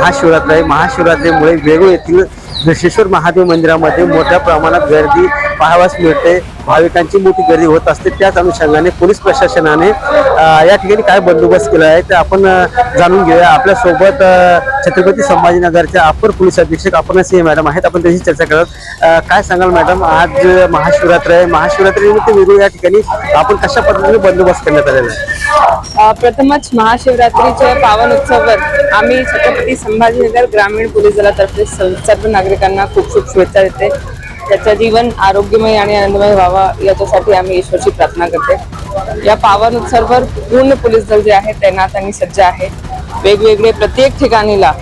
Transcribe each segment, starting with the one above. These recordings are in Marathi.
महाशिवरात्र आहे। महाशिवरात्रीमुळे वेरूळ येथील दशेश्वर महादेव मंदिरामध्ये मोठ्या प्रमाणात गर्दी पाहावयास मिळते। भाविकांची मोठी गर्दी होत असते। त्याच अनुषंगाने पोलीस प्रशासनाने या ठिकाणी काय बंदोबस्त केला आहे ते आपण जाणून घेऊया। आपल्या सोबत छत्रपती संभाजीनगरच्या अपर पोलीस अधीक्षक अपर्णा सिंह मॅडम आहेत। आपण त्यांची चर्चा करत काय सांगाल मॅडम, आज महाशिवरात्र आहे। महाशिवरात्रीनिमित्त वेरूळ या ठिकाणी आपण कशा पद्धतीने बंदोबस्त करण्यात आलेला आहे? प्रथमच महाशिवरात्रीच्या पावन उत्सवावर आम्ही छत्रपती संभाजीनगर ग्रामीण पोलीस दलातर्फे सर्व नागरिकांना खूप खूप शुभेच्छा देते। त्याचं जीवन आरोग्यमय आणि आनंदमय व्हावा याच्यासाठी आम्ही ईश्वरची प्रार्थना करते। या पावन उत्सवावर पूर्ण पोलीस दल जे आहे तैनात आणि सज्ज आहे। वेगवेगळे प्रत्येक ठिकाणीला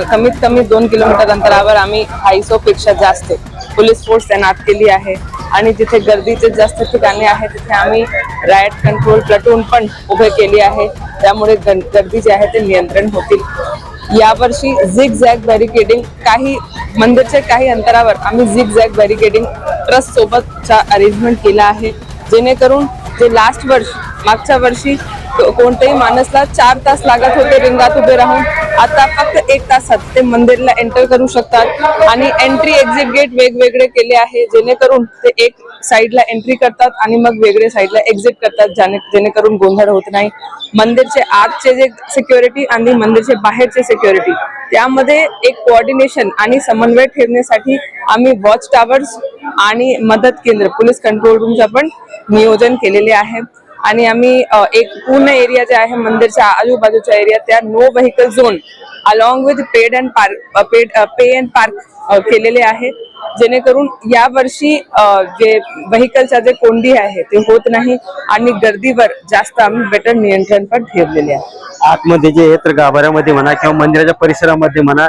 कमीत कमी 2 किलोमीटर अंतरावर आम्ही 250 पेक्षा जास्त पोलीस फोर्स तैनात केली आहे आणि जिथे गर्दीचे जास्त ठिकाणे आहेत तिथे आम्ही रायट कंट्रोल प्लाटून पण उभे केली आहे। त्यामुळे गर्दी जी आहे ते नियंत्रण होतील। यावर्षी झिग झॅग बॅरिकेडिंग काही मंदिरच्या काही अंतरावर आम्ही झिग झॅग बॅरिकेडिंग ट्रस्ट सोबतचा अरेंजमेंट केला आहे, जेणेकरून जे लास्ट वर्ष मागच्या वर्षी कोणत्याही माणसाला 4 तास लागत होते रिंगात उभे राहून, आता फक्त 1 तासात ते मंदिरला एंटर करू शकतात। आणि एंट्री एक्झिट गेट वेगवेगळे केले आहे, जेणेकरून ते एक साइडला एंट्री करतात आणि मग वेगळे साइडला एक्झिट करतात, जेणेकरून गोंधळ होत नाही। मंदिरचे आतचे जे सिक्युरिटी आणि मंदिरचे बाहेरचे सिक्युरिटी त्यामध्ये एक कोऑर्डिनेशन आणि समन्वय ठेवण्यासाठी आम्ही वॉच टावर्स आणि मदत केंद्र पोलीस कंट्रोल रूमचं पण नियोजन केलेले आहे। आणि आम्ही एक पूर्ण एरिया जे आहे मंदिरच्या आजूबाजूचा एरिया त्या no vehicle zone along with pay and park केलेले आहे, जेणेकरून या वर्षी जे व्हेकलचा जे कोंडी आहे ते होत नाही आणि गर्दीवर जास्त आम्ही बेटर नियंत्रण पण ठेवलेले आहे। आतमध्ये जे आहे तर गाभाऱ्यामध्ये म्हणा किंवा मंदिराच्या परिसरामध्ये म्हणा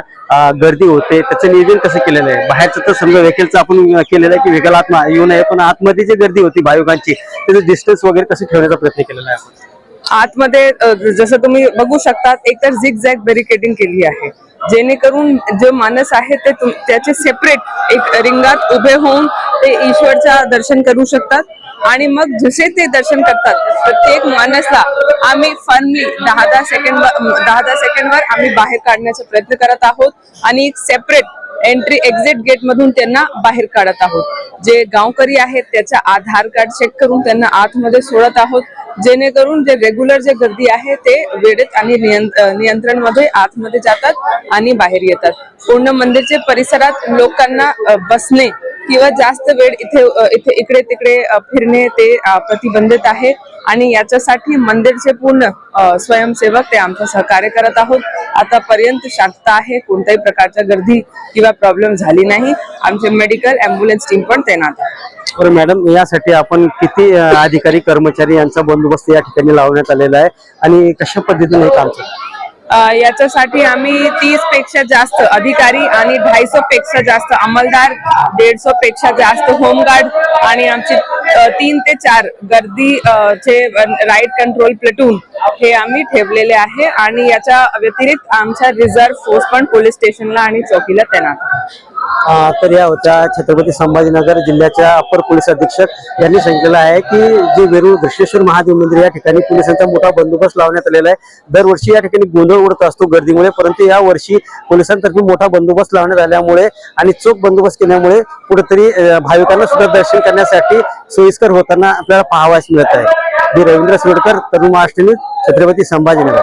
गर्दी होते, त्याचं नियोजन कसं केलेलं आहे? बाहेरचं तर समजा व्हेकलचं आपण केलेलं आहे की व्हेकल आत येऊ नये, पण आतमध्ये जी गर्दी होती भाविकांची त्याचं डिस्टन्स वगैरे कसं ठेवण्याचा प्रयत्न केलेला आहे आपण? आतमध्ये जसं तुम्ही बघू शकतात एकतर झिग झॅग बॅरिकेडिंग केली आहे, जेणेकरून जो माणूस आहे ते त्याचे सेपरेट एक रिंगात उभे होऊन ते ईश्वरचा दर्शन करू शकतात। आणि मग जसे ते दर्शन करतात प्रत्येक माणसाला आम्ही फर्मली 10-10 सेकंडवर आम्ही बाहेर काढण्याचा प्रयत्न करत आहोत आणि एक सेपरेट एंट्री एक्झिट गेट मधून त्यांना बाहेर काढत आहोत। जे गावकरी आहेत त्याचा आधार कार्ड चेक करून त्यांना आतमध्ये सोडत आहोत, जेणेकरून जे रेग्युलर जे गर्दी आहे ते वेळेत आणि नियंत्रण मध्ये आतमध्ये जातात आणि बाहेर येतात। पूर्ण मंदिरच्या परिसरात लोकांना बसणे किंवा जास्त वेळ इकडे तिकडे फिरणे ते प्रतिबंधित आहे आणि याच्यासाठी मंदिरचे पूर्ण स्वयंसेवक ते आमचं सहकार्य करत आहोत। आतापर्यंत शांतता आहे, कोणत्याही प्रकारच्या गर्दी किंवा प्रॉब्लेम झाली नाही। आमचे मेडिकल ॲम्ब्युलन्स टीम पण तैनात आहे। बरं मॅडम, यासाठी आपण किती अधिकारी कर्मचारी यांचा बंदोबस्त या ठिकाणी लावण्यात आलेला आहे आणि कशा पद्धतीने काम चालू? याच्यासाठी आम्ही 30 पेक्षा जास्त अधिकारी आणि 250 पेक्षा जास्त अंमलदार, 150 पेक्षा जास्त होमगार्ड आणि आमचे 3 ते 4 गर्दीचे राईट कंट्रोल प्लाटून हे आम्ही ठेवलेले आहे। आणि याच्या व्यतिरिक्त आमच्या रिझर्व्ह फोर्स पण पोलीस स्टेशनला आणि चौकीला तैनात आहे। तर या होत्या छत्रपती संभाजीनगर जिल्ह्याच्या अपर पोलीस अधीक्षक यांनी सांगितलेलं आहे की जे वेरूळ दशेश्वर महादेव मंदिर या ठिकाणी पोलिसांचा मोठा बंदोबस्त लावण्यात आलेला आहे। दरवर्षी या ठिकाणी गोंधळ उडत असतो गर्दीमुळे, परंतु या वर्षी पोलिसांतर्फे मोठा बंदोबस्त लावण्यात आल्यामुळे आणि चोख बंदोबस्त केल्यामुळे कुठेतरी भाविकांना सुद्धा दर्शन करण्यासाठी सोयीस्कर होताना आपल्याला पाहावयास मिळत आहे। रवींद्र सोडकर, तरुण महाराष्ट्र न्यूज, छत्रपती संभाजीनगर।